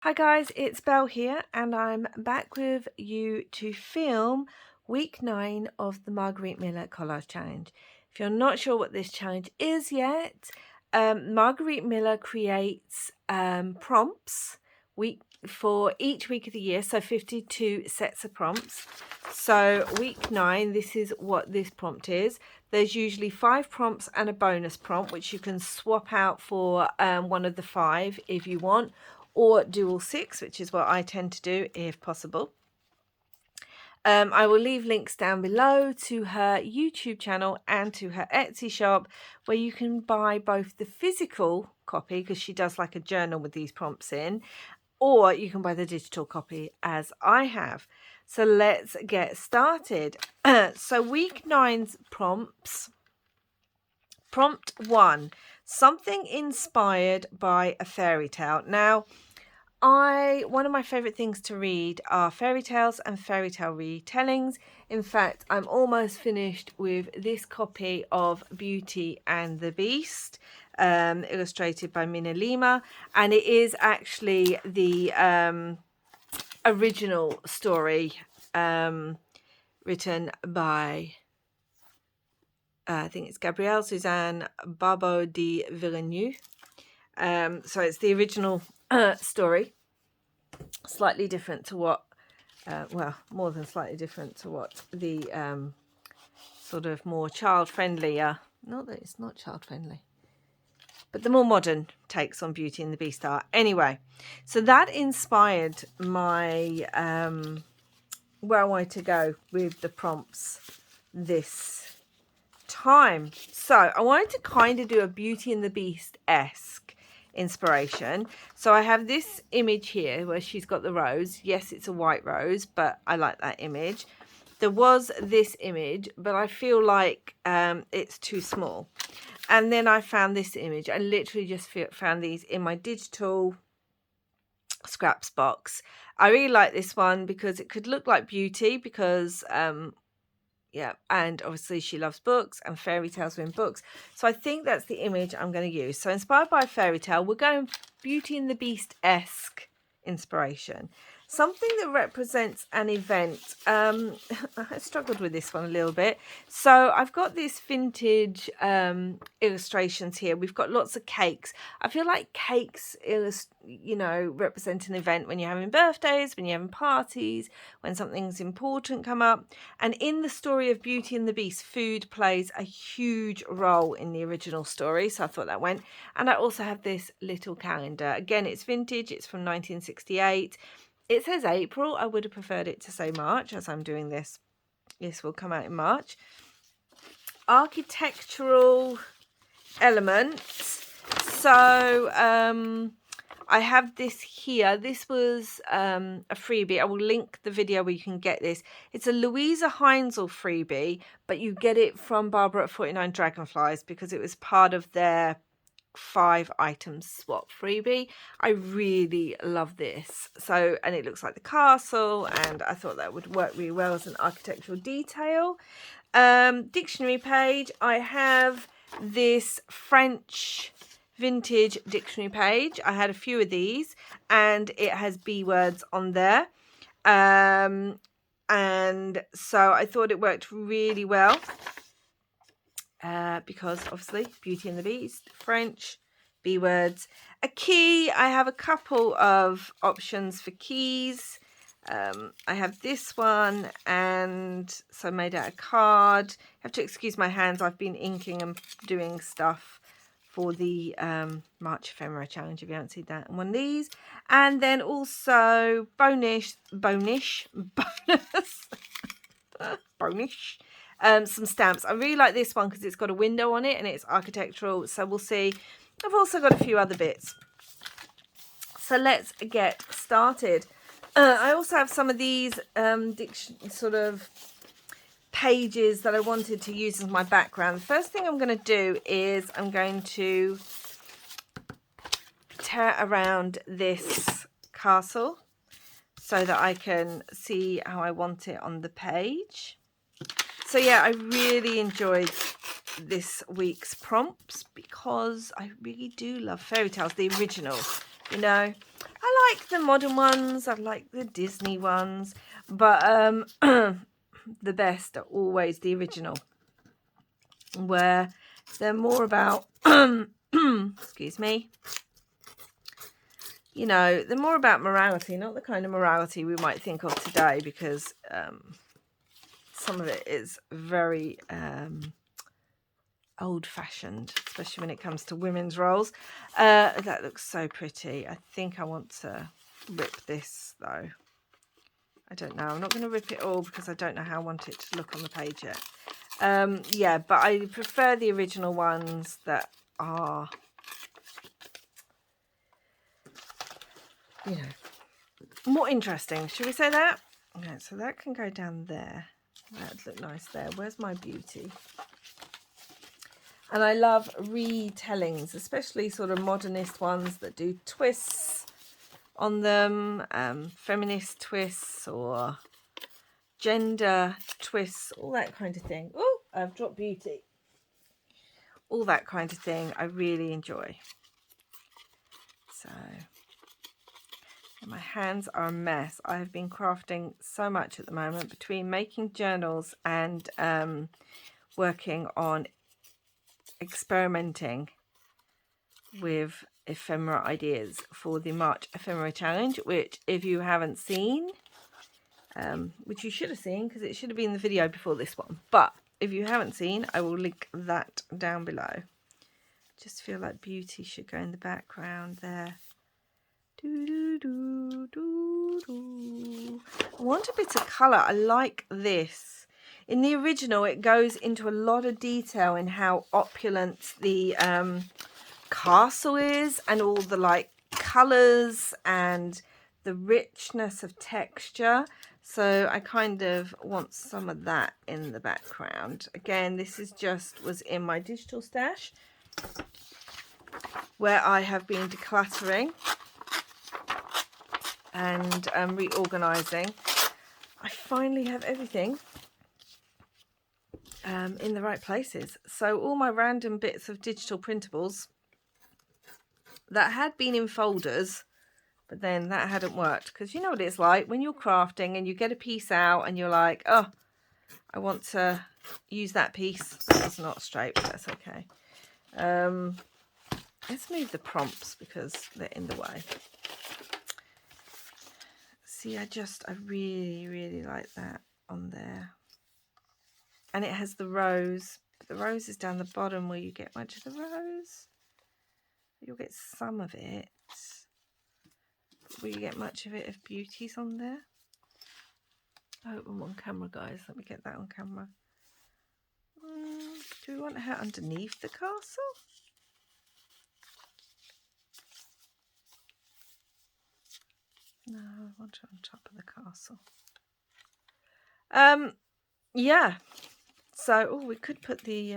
Hi guys, it's Belle here and I'm back with you to film week 9 of the Margarete Miller Collage Challenge. If you're not sure what this challenge is yet, Margarete Miller creates prompts for each week of the year, so 52 sets of prompts. So week 9, this is what this prompt is. There's usually 5 prompts and a bonus prompt, which you can swap out for one of the 5 if you want, or do all 6, which is what I tend to do if possible. I will leave links down below to her YouTube channel and to her Etsy shop, where you can buy both the physical copy, because she does like a journal with these prompts in, or you can buy the digital copy as I have. So let's get started. So week 9's prompts. Prompt 1, something inspired by a fairy tale. Now, one of my favorite things to read are fairy tales and fairy tale retellings. In fact, I'm almost finished with this copy of Beauty and the Beast, illustrated by Mina Lima, and it is actually the original story written by I think it's Gabrielle Suzanne Barbeau de Villeneuve. So it's the original story, slightly different to what, well, more than slightly different to what the sort of more child-friendly, not that it's not child-friendly, but the more modern takes on Beauty and the Beast are. Anyway, so that inspired my where I wanted to go with the prompts this time. So I wanted to kind of do a Beauty and the Beast-esque inspiration. So I have this image here where she's got the rose. Yes, it's a white rose, but I like that image. There was this image, but I feel like it's too small. And then I found this image. I literally just found these in my digital scraps box. I really like this one because it could look like Beauty, because yeah, and obviously she loves books and fairy tales are in books. So I think that's the image I'm going to use. So inspired by a fairy tale, we're going Beauty and the Beast-esque inspiration. Something that represents an event. I struggled with this one a little bit. So I've got this vintage illustrations here. We've got lots of cakes. I feel like cakes, represent an event when you're having birthdays, when you're having parties, when something's important come up. And in the story of Beauty and the Beast, food plays a huge role in the original story. So I thought that went. And I also have this little calendar. Again, it's vintage. It's from 1968. It says April. I would have preferred it to say March, as I'm doing this. This will come out in March. Architectural elements. So I have this here. This was a freebie. I will link the video where you can get this. It's a Luise Heinzl freebie, but you get it from Barbara at 49 Dragonflies because it was part of their 5 items swap freebie. I really love this. So, and it looks like the castle, and I thought that would work really well as an architectural detail. Dictionary page. I have this French vintage dictionary page. I had a few of these, and it has B words on there. And so I thought it worked really well. Because obviously Beauty and the Beast, French, B words. A key, I have a couple of options for keys. I have this one, and so I made out a card. You have to excuse my hands, I've been inking and doing stuff for the March Ephemera Challenge, if you haven't seen that. And one of these. And then also bonus. Some stamps. I really like this one because it's got a window on it and it's architectural, so we'll see. I've also got a few other bits, so let's get started. I also have some of these sort of pages that I wanted to use as my background. The first thing I'm going to do is I'm going to tear around this castle so that I can see how I want it on the page. So yeah, I really enjoyed this week's prompts because I really do love fairy tales, the original, you know. I like the modern ones, I like the Disney ones, but the best are always the original, where they're more about, excuse me, you know, they're more about morality, not the kind of morality we might think of today, because some of it is very old-fashioned, especially when it comes to women's roles. That looks so pretty. I think I want to rip this though. I don't know. I'm not going to rip it all because I don't know how I want it to look on the page yet. Yeah, but I prefer the original ones that are, you know, more interesting. Should we say that? Okay, so that can go down there. That'd look nice there. Where's my beauty? And I love retellings, especially sort of modernist ones that do twists on them, feminist twists or gender twists, all that kind of thing. Oh, I've dropped beauty. All that kind of thing I really enjoy. So, my hands are a mess. I have been crafting so much at the moment between making journals and working on experimenting with ephemera ideas for the March Ephemera Challenge, which if you haven't seen, which you should have seen because it should have been the video before this one, but if you haven't seen, I will link that down below. Just feel like beauty should go in the background there. Doo, doo, doo, doo, doo. I want a bit of colour. I like this. In the original, it goes into a lot of detail in how opulent the castle is, and all the like colours and the richness of texture. So I kind of want some of that in the background. Again, this is was in my digital stash where I have been decluttering and reorganizing. I finally have everything in the right places. So all my random bits of digital printables that had been in folders, but then that hadn't worked, because you know what it's like when you're crafting and you get a piece out and you're like, oh, I want to use that piece. It's not straight, but that's okay. Let's move the prompts because they're in the way. See, I really, really like that on there. And it has the rose, but the rose is down the bottom. Will you get much of the rose? You'll get some of it. Will you get much of it if beauty's on there? Oh, I'm on camera, guys. Let me get that on camera. Do we want her underneath the castle? No, I want her on top of the castle. Yeah. So, we could put the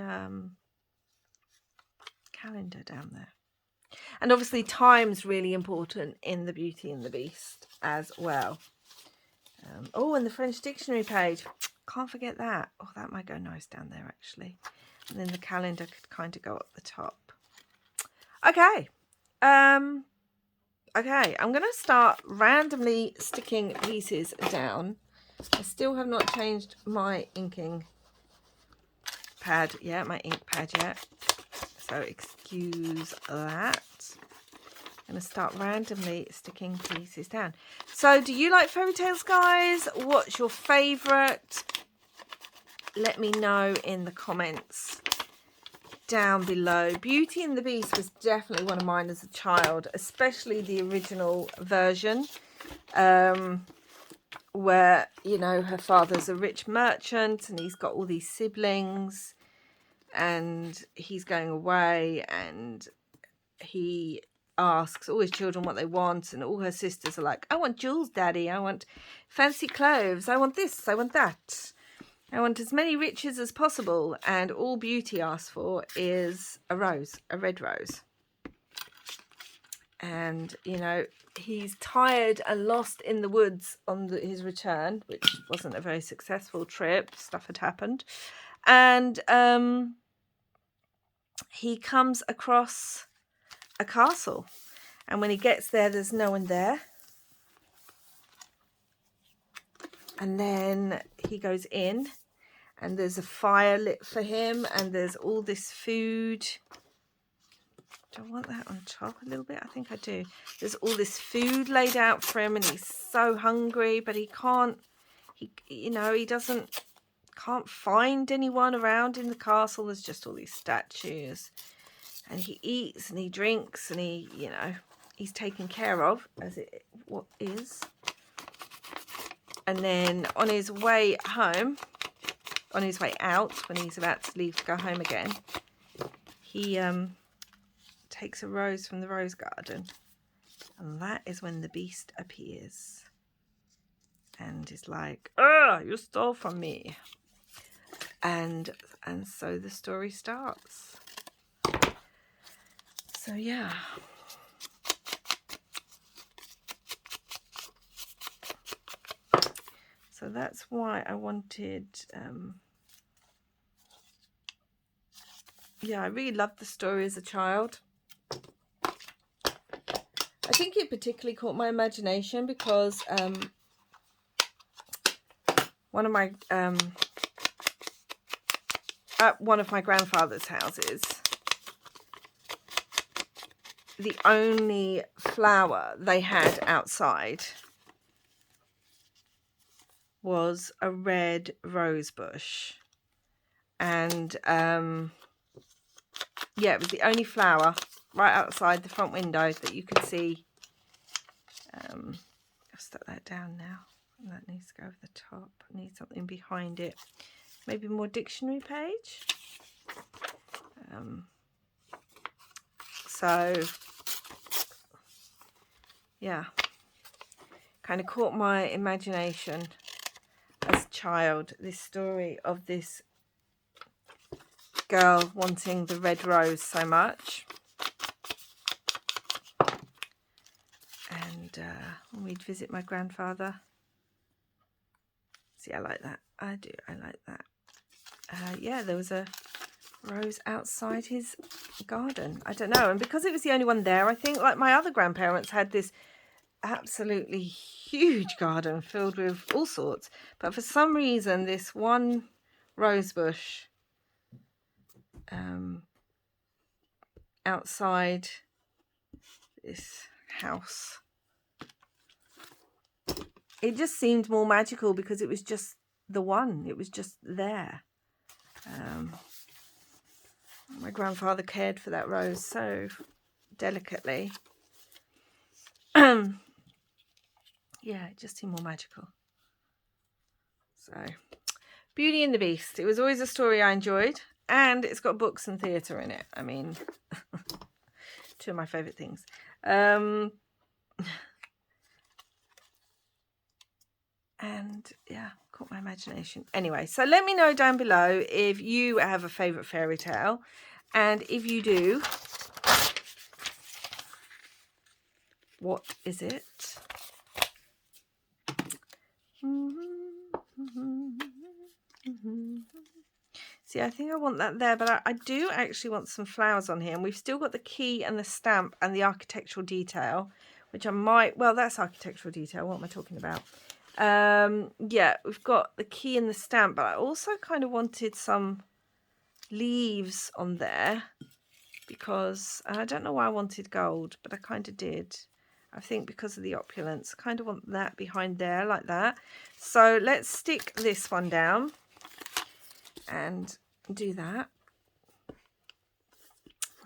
calendar down there. And obviously time's really important in the Beauty and the Beast as well. And the French dictionary page. Can't forget that. Oh, that might go nice down there, actually. And then the calendar could kind of go up the top. Okay. Okay, I'm going to start randomly sticking pieces down. I still have not changed my inking pad yet, my ink pad yet. So excuse that. I'm going to start randomly sticking pieces down. So do you like fairy tales, guys? What's your favourite? Let me know in the comments down below. Beauty and the Beast was definitely one of mine as a child, especially the original version, where, you know, her father's a rich merchant and he's got all these siblings and he's going away and he asks all his children what they want, and all her sisters are like, I want jewels, Daddy, I want fancy clothes, I want this, I want that, I want as many riches as possible. And all Beauty asks for is a rose, a red rose. And, you know, he's tired and lost in the woods on his return, which wasn't a very successful trip. Stuff had happened. And he comes across a castle. And when he gets there, there's no one there. And then he goes in and there's a fire lit for him and there's all this food. Do I want that on top a little bit? I think I do. There's all this food laid out for him and he's so hungry, but he can't, can't find anyone around in the castle. There's just all these statues. And he eats and he drinks and he's taken care of as what is. And then on his way home, on his way out, when he's about to leave to go home again, he takes a rose from the rose garden. And that is when the beast appears. And is like, "Ah, you stole from me." And so the story starts. So yeah. So that's why I wanted, I really loved the story as a child. I think it particularly caught my imagination because one of my at one of my grandfather's houses, the only flower they had outside was a red rose bush. And it was the only flower right outside the front window that you could see. I'll stuck that down now. That needs to go over the top. I need something behind it. Maybe more dictionary page. Kind of caught my imagination as a child, this story of this girl wanting the red rose so much. And when we'd visit my grandfather. See, I like that. I do. I like that. There was a rose outside his garden. I don't know. And because it was the only one there, I think like my other grandparents had this absolutely huge garden filled with all sorts. But for some reason, this one rose bush outside this house, it just seemed more magical because it was just the one. It was just there. My grandfather cared for that rose so delicately. It just seemed more magical. So, Beauty and the Beast. It was always a story I enjoyed. And it's got books and theatre in it. I mean, two of my favourite things. Caught my imagination. Anyway, so let me know down below if you have a favourite fairy tale. And if you do, what is it? See, I think I want that there, but I do actually want some flowers on here. And we've still got the key and the stamp and the architectural detail, which I might, well, that's architectural detail. What am I talking about? We've got the key and the stamp, but I also kind of wanted some leaves on there because I don't know why I wanted gold, but I kind of did. I think because of the opulence, I kind of want that behind there like that. So let's stick this one down and do that.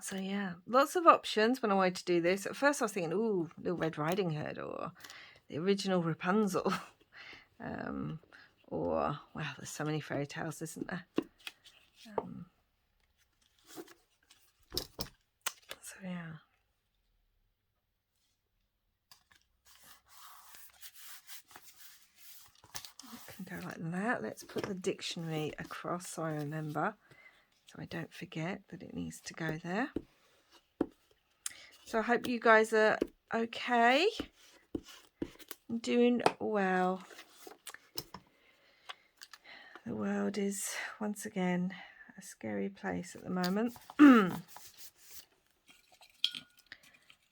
So yeah, lots of options when I wanted to do this. At first I was thinking, ooh, Little Red Riding Hood or the original Rapunzel. Or, well, there's so many fairy tales, isn't there? So yeah. It can go like that. Let's put the dictionary across so I remember, so I don't forget that it needs to go there. So I hope you guys are okay, doing well. The world is once again a scary place at the moment.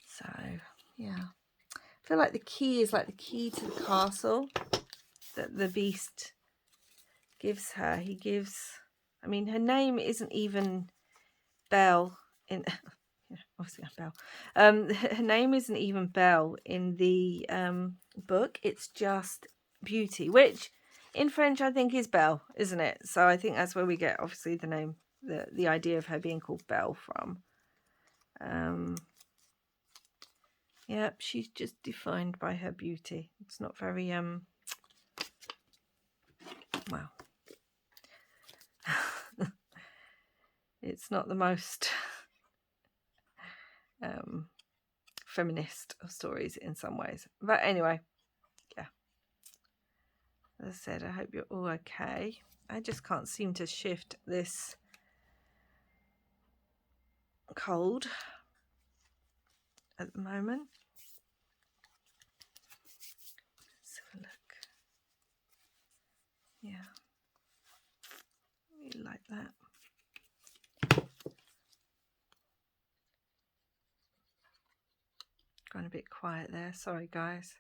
So Yeah. I feel like the key is like the key to the castle that the beast gives her. He gives, I mean, her name isn't even Belle in, yeah, obviously Belle. Her name isn't even Belle in the book. It's just Beauty, which in French I think is Belle, isn't it? So I think that's where we get obviously the name, the idea of her being called Belle from. Yep, she's just defined by her beauty. It's not very well. It's not the most feminist of stories in some ways. But anyway, yeah. As I said, I hope you're all okay. I just can't seem to shift this cold at the moment. Let's have a look. Yeah. Really like that. Gone a bit quiet there. Sorry, guys.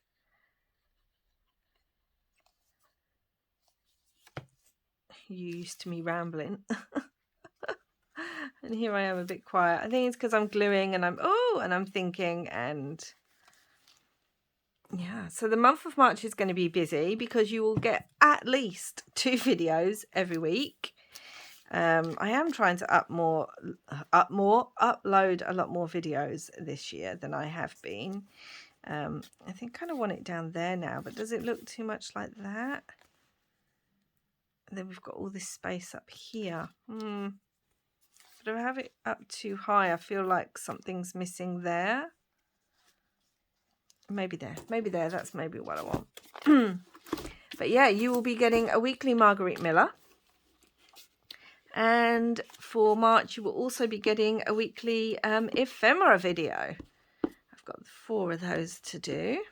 You used to me rambling. And here I am a bit quiet. I think it's because I'm gluing and I'm thinking, and yeah. So the month of March is going to be busy because you will get at least 2 videos every week. I am trying to upload a lot more videos this year than I have been. I think I kind of want it down there now, but does it look too much like that? And then we've got all this space up here. But if I have it up too high, I feel like something's missing there. Maybe there. That's maybe what I want. But yeah, you will be getting a weekly Margarete Miller. And for March, you will also be getting a weekly ephemera video. I've got 4 of those to do,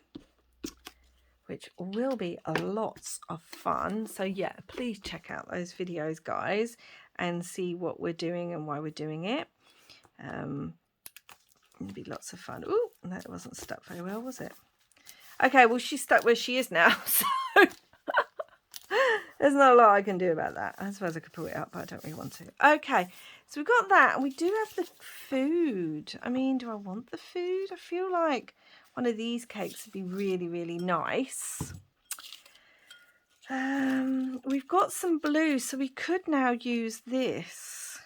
which will be lots of fun. So yeah, please check out those videos, guys, and see what we're doing and why we're doing it. It'll be lots of fun. Ooh, that wasn't stuck very well, was it? Okay, well, she's stuck where she is now, so there's not a lot I can do about that. I suppose I could pull it up, but I don't really want to. Okay, so we've got that, and we do have the food. I mean, do I want the food? I feel like one of these cakes would be really, really nice. We've got some blue, so we could now use this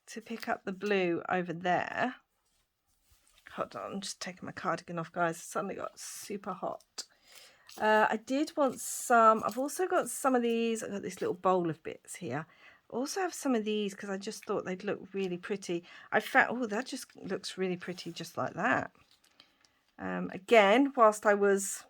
to pick up the blue over there. Hold on, I'm just taking my cardigan off, guys. It suddenly got super hot. I did want some. I've also got some of these. I've got this little bowl of bits here. I also have some of these because I just thought they'd look really pretty. I found, oh, that just looks really pretty just like that. Again, whilst I was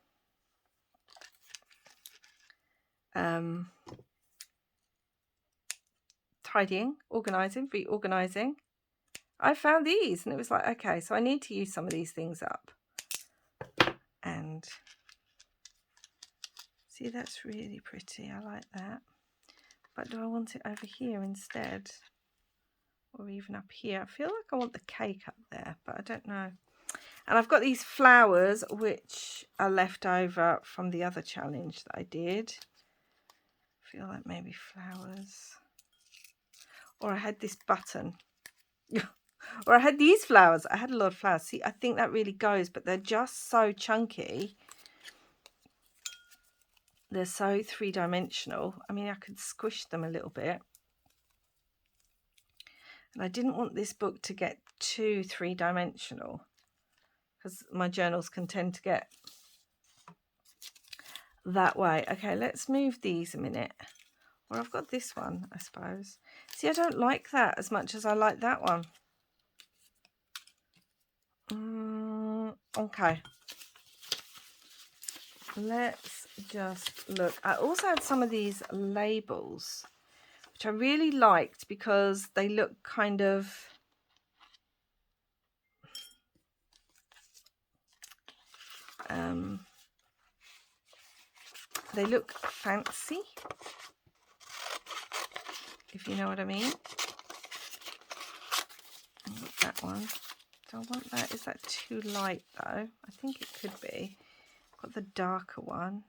tidying, reorganizing, I found these and it was like, okay, so I need to use some of these things up. And see, that's really pretty. I like that. But do I want it over here instead? Or even up here? I feel like I want the cake up there, but I don't know. And I've got these flowers, which are left over from the other challenge that I did. I feel like maybe flowers. Or I had this button. Or I had these flowers. I had a lot of flowers. See, I think that really goes, but they're just so chunky. They're so 3-dimensional. I mean, I could squish them a little bit. And I didn't want this book to get too 3-dimensional because my journals can tend to get that way. Okay, let's move these a minute. Or I've got this one, I suppose. See, I don't like that as much as I like that one. Okay. Let's just look. I also had some of these labels, which I really liked because they look kind of they look fancy, if you know what I mean. that one. Do I want that? Is that too light though? I think it could be. I've got the darker one.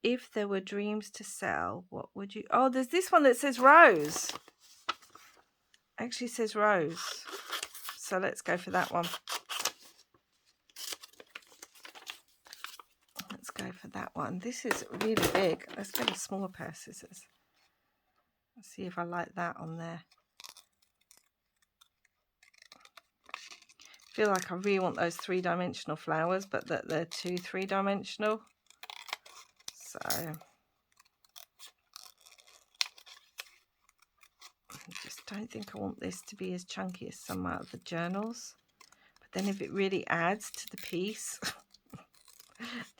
If there were dreams to sell, what would you... Oh, there's this one that says rose. Actually says rose. So let's go for that one. Let's go for that one. This is really big. Let's get a smaller pair of scissors. Let's see if I like that on there. I feel like I really want those 3-dimensional flowers, but that they're too 3-dimensional. So I just don't think I want this to be as chunky as some of the journals. But then if it really adds to the piece,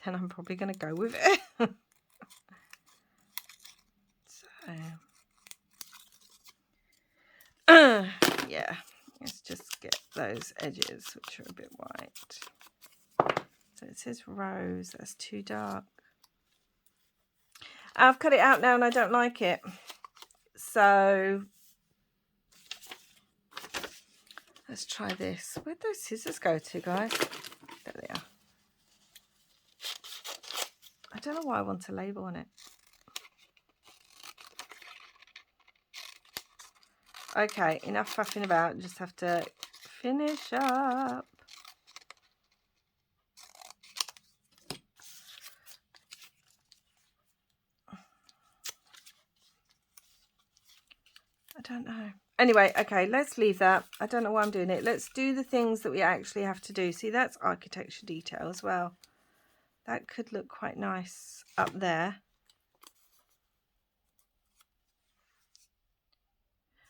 then I'm probably going to go with it. So yeah, let's just get those edges, which are a bit white. So it says rose, that's too dark. I've cut it out now and I don't like it. So let's try this. Where'd those scissors go to, guys? There they are. I don't know why I want a label on it. Okay, enough faffing about. Just have to finish up. I don't know. Anyway, okay, let's leave that. I don't know why I'm doing it. Let's do the things that we actually have to do. See, that's architecture detail as well. That could look quite nice up there.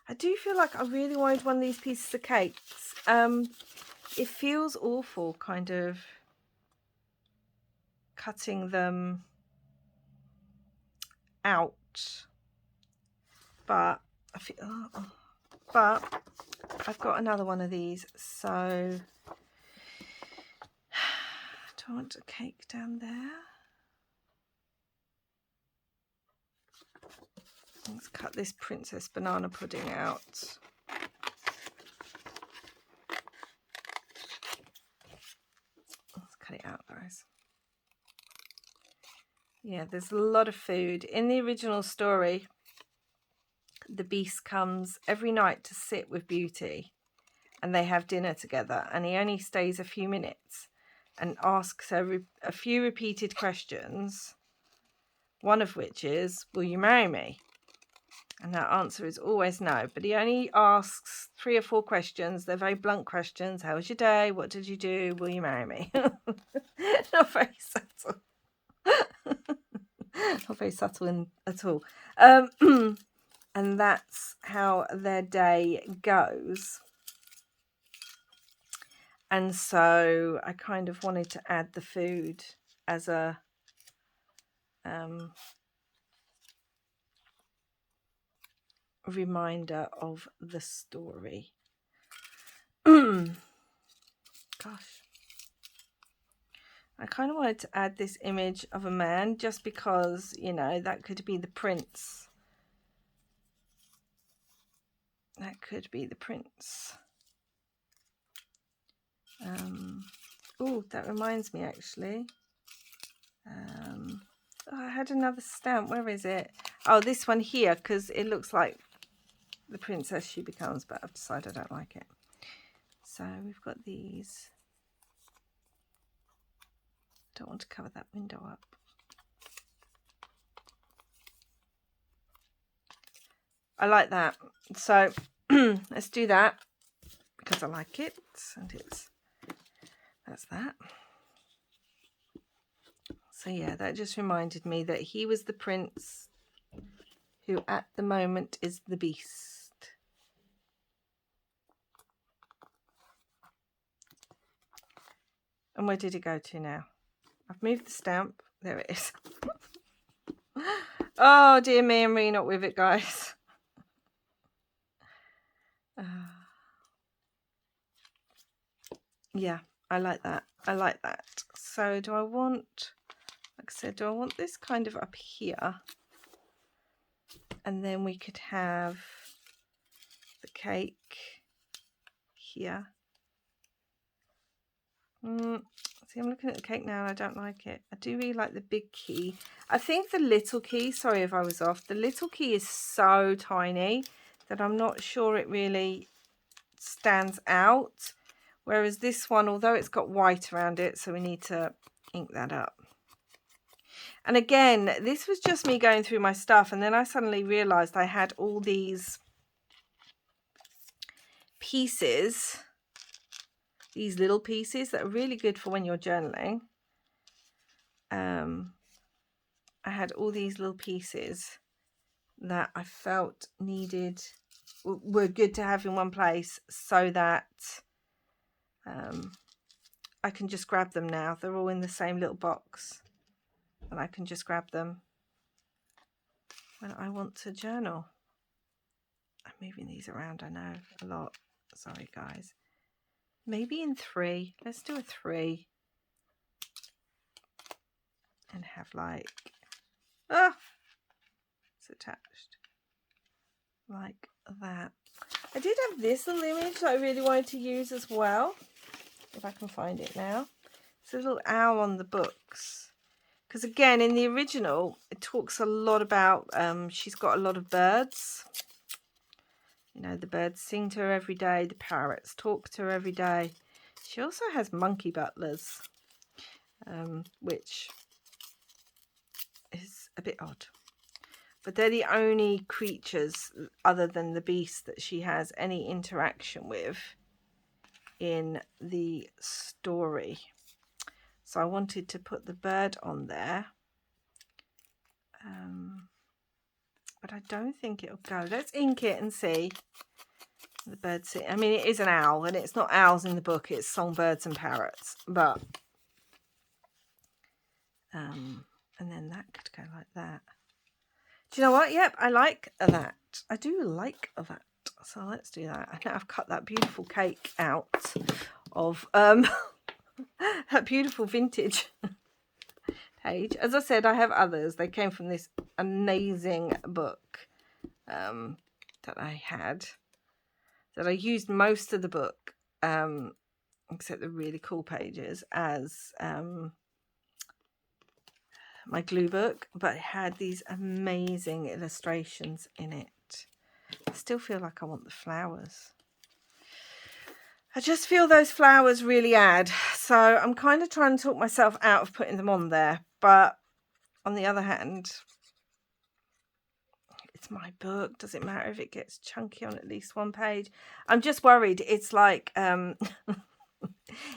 I do feel like I really wanted one of these pieces of cakes. It feels awful kind of cutting them out. But I feel, but I've got another one of these, so do I want a cake down there? Let's cut this princess banana pudding out. Let's cut it out, guys. Yeah, there's a lot of food. In the original story, the Beast comes every night to sit with Beauty and they have dinner together, and he only stays a few minutes and asks her a few repeated questions, one of which is, will you marry me? And her answer is always no, but he only asks 3 or 4 questions. They're very blunt questions. How was your day? What did you do? Will you marry me? Not very subtle. Not very subtle at all. And that's how their day goes. And so I kind of wanted to add the food as a reminder of the story. Gosh. I kind of wanted to add this image of a man just because, you know, that could be the prince. That could be the prince. Oh, that reminds me actually. Oh, I had another stamp. Where is it? Oh, this one here, because it looks like the princess she becomes, but I've decided I don't like it. So we've got these. Don't want to cover that window up. I like that. So let's do that because I like it, and that's that. So yeah, that just reminded me that he was the prince who at the moment is the beast. And where did it go to now? I've moved the stamp. There it is. Oh dear me and me, not with it, guys. Yeah, I like that. I like that. So do I want, like I said, do I want this kind of up here? And then we could have the cake here. See, I'm looking at the cake now and I don't like it. I do really like the big key. I think the little key, sorry if I was off, the little key is so tiny that I'm not sure it really stands out. Whereas this one, although it's got white around it, so we need to ink that up. And again, this was just me going through my stuff, and then I suddenly realized I had all these pieces, these little pieces that are really good for when you're journaling. I had all these little pieces that I felt were good to have in one place, so that I can just grab them now. They're all in the same little box, and I can just grab them when I want to journal. I'm moving these around, I know, a lot. Sorry, guys. Maybe in 3. Let's do a 3. And have like, it's attached. Like that. I did have this little image that I really wanted to use as well. If I can find it now. It's a little owl on the books. Because again, in the original, it talks a lot about, she's got a lot of birds. You know, the birds sing to her every day. The parrots talk to her every day. She also has monkey butlers, which is a bit odd. But they're the only creatures other than the beast that she has any interaction with in the story. So I wanted to put the bird on there. But I don't think it'll go. Let's ink it and see. The bird sing. I mean, it is an owl, and it's not owls in the book. It's songbirds and parrots. But and then that could go like that. Do you know what? Yep, I like that. I do like that. So let's do that. I think I've cut that beautiful cake out of that beautiful vintage page. As I said, I have others. They came from this amazing book that I had. That I used most of the book, except the really cool pages, as my glue book, but it had these amazing illustrations in it. I still feel like I want the flowers. I just feel those flowers really add. So I'm kind of trying to talk myself out of putting them on there. But on the other hand, it's my book. Does it matter if it gets chunky on at least one page? I'm just worried. It's like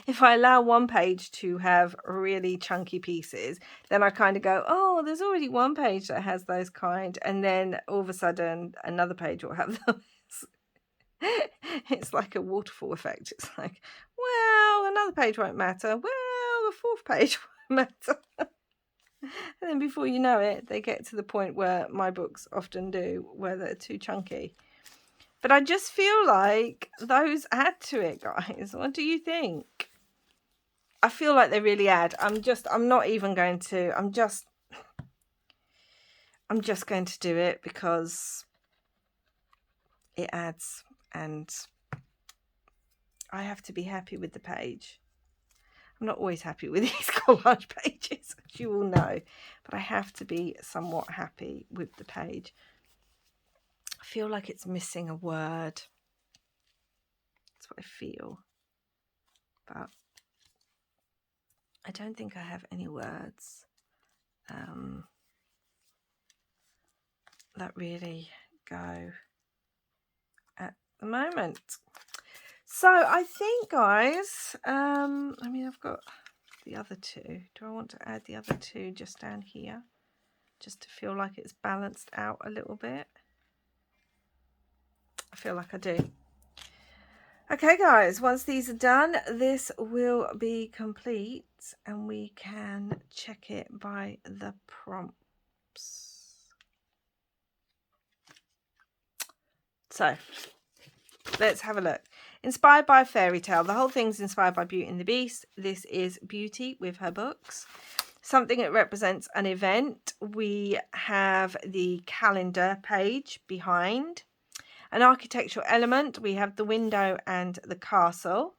if I allow one page to have really chunky pieces, then I kind of go, oh, there's already one page that has those kind. And then all of a sudden, another page will have those. It's like a waterfall effect. It's like, well, another page won't matter. Well, the fourth page won't matter. And then before you know it, they get to the point where my books often do, where they're too chunky. But I just feel like those add to it, guys. What do you think? I feel like they really add. I'm just going to do it because it adds, and I have to be happy with the page. I'm not always happy with these collage pages, as you all know, but I have to be somewhat happy with the page. I feel like it's missing a word. That's what I feel. But I don't think I have any words that really go at the moment. So I think, guys, I mean, I've got the other two. Do I want to add the other two just down here? Just to feel like it's balanced out a little bit. I feel like I do. Okay, guys, once these are done, this will be complete and we can check it by the prompts. So let's have a look. Inspired by a fairy tale. The whole thing's inspired by Beauty and the Beast. This is Beauty with her books. Something that represents an event. We have the calendar page behind. an architectural element. We have the window and the castle,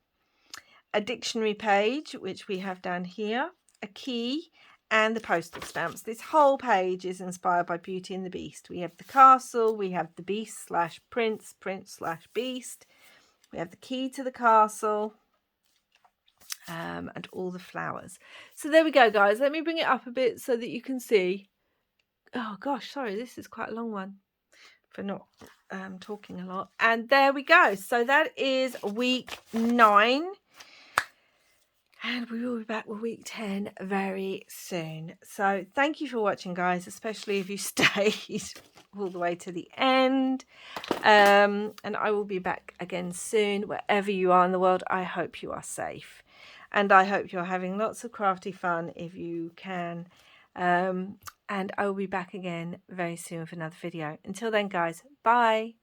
a dictionary page, which we have down here, a key, and the postal stamps. This whole page is inspired by Beauty and the Beast. We have the castle, we have the beast slash prince, prince slash beast. We have the key to the castle, and all the flowers. So there we go, guys. Let me bring it up a bit so that you can see. Oh gosh, sorry, this is quite a long one for not talking a lot. And there we go. So that is week 9. And we will be back with week 10 very soon. So thank you for watching, guys, especially if you stayed all the way to the end. And I will be back again soon. Wherever you are in the world, I hope you are safe. And I hope you're having lots of crafty fun if you can. And I will be back again very soon with another video. Until then, guys, bye.